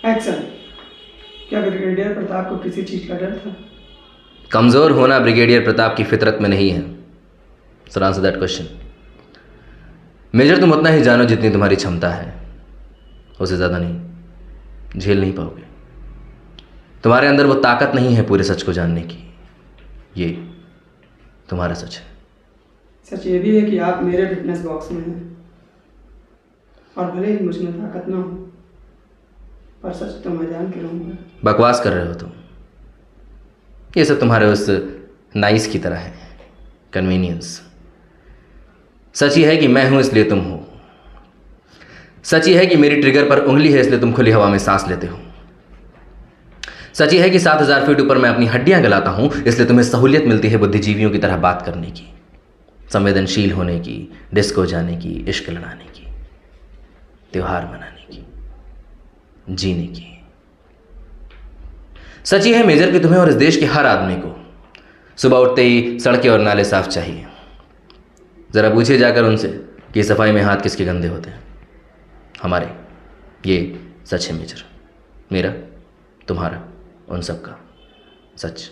Action. क्या brigadier Pratap को किसी चीज का डर था? कमजोर होना ब्रिगेडियर प्रताप की फितरत में नहीं है। Sir answer that question. Major, तुम उतना ही जानो जितनी तुम्हारी क्षमता है, उससे ज़्यादा नहीं। झेल नहीं पाओगे। तुम्हारे अंदर वो ताकत नहीं है पूरे सच को जानने की। ये तुम्हारा सच है। सच ये भी है कि आप मेरे फिटनेस बॉक्स में हैं, और भले ही मुझमें ताकत ना हो, पर सच तो मैं जान के रहूँगा। बकवास कर रहे हो तुम। ये सब तुम्हारे उस नाइस की तरह है, कन्वीनियंस। सच ही है कि मैं हूं इसलिए तुम हो। सच ही है कि मेरी ट्रिगर पर उंगली है इसलिए तुम खुली हवा में सांस लेते हो। सच ही है कि 7,000 फीट ऊपर मैं अपनी हड्डियां गलाता हूं इसलिए तुम्हें सहूलियत मिलती है बुद्धिजीवियों की तरह बात करने की, संवेदनशील होने की, डिस्को जाने की, इश्क लड़ाने की, त्योहार मनाने की, जीने की। सच ही है मेजर कि तुम्हें और इस देश के हर आदमी को सुबह उठते ही सड़कें और नाले साफ चाहिए। जरा पूछिए जाकर उनसे कि सफाई में हाथ किसके गंदे होते हैं। हमारे। ये सच है मेजर, मेरा, तुम्हारा, उन सब का सच।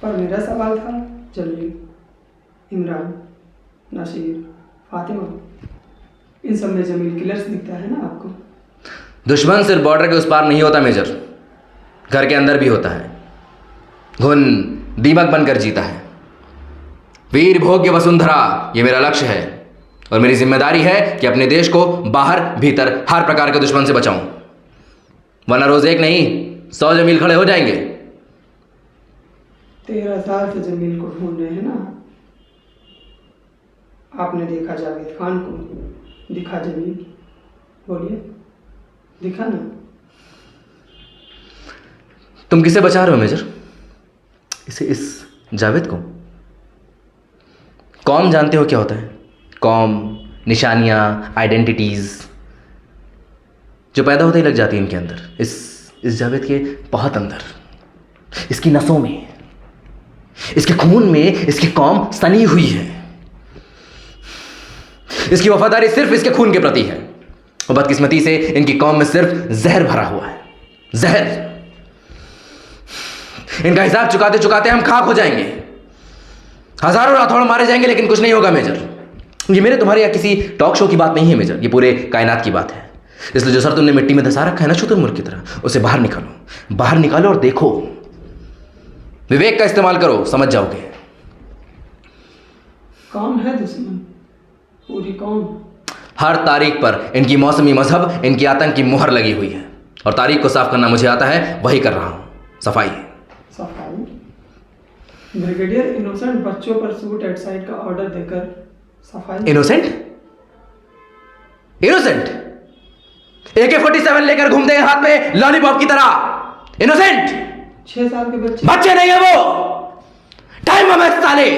पर मेरा सवाल था जलील, इमरान, नसीर, फातिमा, इन सब में जमील किलर्स दिखता है ना आपको? दुश्मन सिर्फ बॉर्डर के उस पार नहीं होता मेजर, घर के अंदर भी होता है। घुन दीमक बनकर जीता है। वीर भोग्य वसुंधरा, ये मेरा लक्ष्य है, और मेरी जिम्मेदारी है कि अपने देश को बाहर भीतर हर प्रकार के दुश्मन से बचाऊं, वरना रोज एक नहीं 100 जमील खड़े हो जाएंगे। 13 साल से जमील को ढूंढ रहे हैं ना? आपने देखा जावेद खान को, दिखा जमील? बोलिए, दिखा ना? तुम किसे बचा रहे हो मेजर? इस जावेद को? कौम जानते हो क्या होता है? कौम, निशानियां, आइडेंटिटीज जो पैदा होते ही लग जाती है इनके अंदर। इस जावेद के बहुत अंदर, इसकी नसों में, इसके खून में इसकी कौम सनी हुई है। इसकी वफादारी सिर्फ इसके खून के प्रति है, और बदकिस्मती से इनकी कौम में सिर्फ जहर भरा हुआ है। जहर। इनका हिसाब चुकाते चुकाते हम खाक हो जाएंगे। हजारों राठौड़ मारे जाएंगे लेकिन कुछ नहीं होगा मेजर। ये मेरे तुम्हारे या किसी टॉक शो की बात नहीं है मेजर, ये पूरे कायनात की बात है। इसलिए जो सर तुमने मिट्टी में धसा रखा है ना शुतुरमुर्ग की तरह, उसे बाहर निकालो, बाहर निकालो और देखो। विवेक का इस्तेमाल करो, समझ जाओगे। कौन है दुश्मन? पूरी कौम। हर तारीख पर इनकी मौसमी मजहब, इनकी आतंक की मुहर लगी हुई है, और तारीख को साफ करना मुझे आता है, वही कर रहा हूं। सफाई। सफाई? ब्रिगेडियर इनोसेंट बच्चों पर शूट एट साइड का ऑर्डर देकर सफाई? इनोसेंट? इनोसेंट? AK-47 लेकर घूमते हैं हाथ में लॉलीपॉप की तरह। इनोसेंट? 6 साल के बच्चे नहीं है वो। टाइम बम है साले,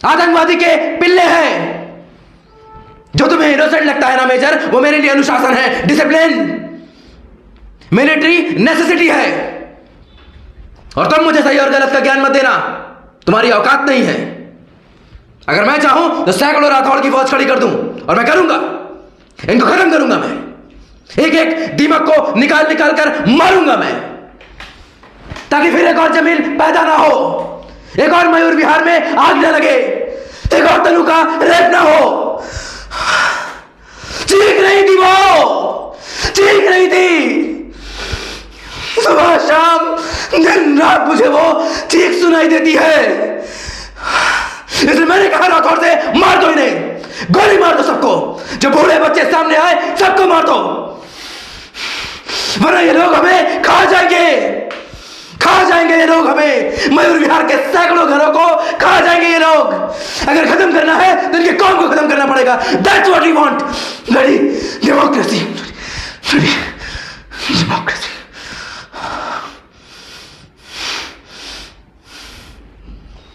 आतंकवादी के पिल्ले हैं। जो तुम्हें इनोसेंट लगता है ना मेजर, वो मेरे लिए अनुशासन है, डिसिप्लिन, मिलिट्री नेसेसिटी है। और तुम मुझे सही और गलत का ज्ञान मत देना, तुम्हारी औकात नहीं है। अगर मैं चाहूं तो सैकड़ों राठौड़ की फौज खड़ी कर दूं, और मैं करूंगा। इनको खत्म करूंगा मैं, एक एक दीमक को निकाल निकाल कर मारूंगा मैं, ताकि फिर एक और जमील पैदा ना हो, एक और मयूर विहार में आग न लगे, एक और तनु का रेप ना हो। चीख नहीं थी वो, चीख नहीं थी। सुबह शाम दिन रात मुझे वो चीख सुनाई देती है। इसलिए मैंने कहा राठौड़ से, मार दो इन्हें, गोली मार दो सबको, जो बूढ़े बच्चे सामने आए सबको मार दो, वरना ये लोग हमें खा जाएंगे, खा जाएंगे ये लोग हमें। मयूर विहार के सैकड़ों घरों को खा जाएंगे ये लोग। अगर खत्म करना है तो इनके कौम को खत्म करना पड़ेगा। That's what we want. Bloody democracy.